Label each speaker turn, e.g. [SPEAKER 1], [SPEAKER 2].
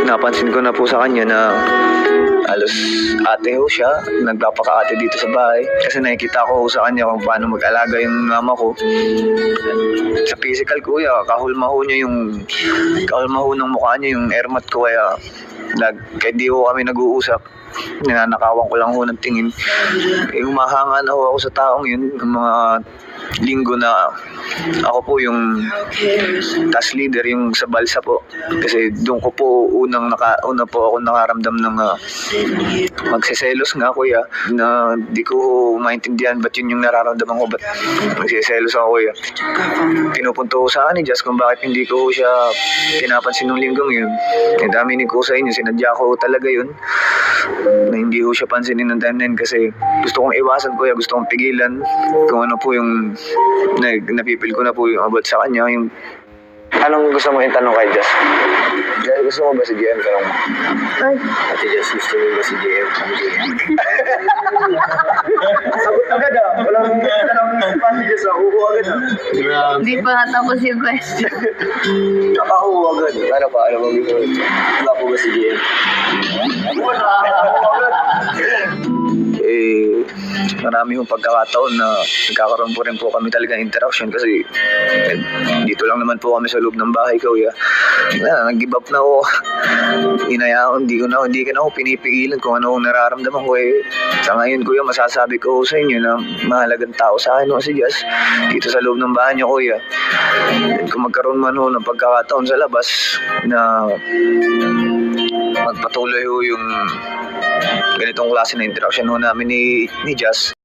[SPEAKER 1] napansin ko na po sa kanya na halos ate ho siya, nagpapaka-ate dito sa bahay. Kasi nakikita ko sa kanya kung paano mag-alaga yung mama ko. Sa physical kuya, kahulma ho ng mukha niya yung airmat ko, kaya kahit di ho kami nag-uusap, ninanakawan ko lang ho ng tingin. Humahanga na ho ako sa taong yun, ng mga linggo na ako po yung task leader, yung sa balsa po. Kasi doon ko po una po ako nakaramdam ng magseselos nga kuya, na di ko maintindihan ba't yun yung nararamdaman ko, ba't magseselos ako kuya. Pinupunto ko sa akin just kung bakit hindi ko siya pinapansin nung linggong yun. Ang dami ni ko sa inyo, sinadya ko talaga yun na hindi ko siya pansinin ng time na yun, kasi gusto kong iwasan kuya, gusto kong pigilan kung ano po yung napipil ko na po yung about sa kanya. Yung anong gusto mo itanong kay Jess? Jess, gusto mo ba si JM? Tanong mo.
[SPEAKER 2] Ay,
[SPEAKER 1] Ate Jess, gusto mo ba si JM? Sagot agad ah. Walang tanong pa si Jess ah. Uho agad ah.
[SPEAKER 2] hindi pa natapos yung question.
[SPEAKER 1] Nakahuho agad. Ano ba? Ano ba gusto mo? Wala po ba si JM? Wala. Nakahuho agad. Marami yung pagkakataon na nagkakaroon po rin po kami talagang interaction, kasi dito lang naman po kami sa loob ng bahay ko ya. Nag-give up na ako. Inayaan, hindi ka na ako pinipigilan kung ano nararamdaman ko eh. Sa ngayon kuya, masasabi ko sa inyo na mahalagang tao sa akin si Jess dito sa loob ng bahay niyo kuya. Kung magkaroon man ho ng pagkakataon sa labas na magpatuloy ho yung ganitong klase na interaction ho namin ni Jess,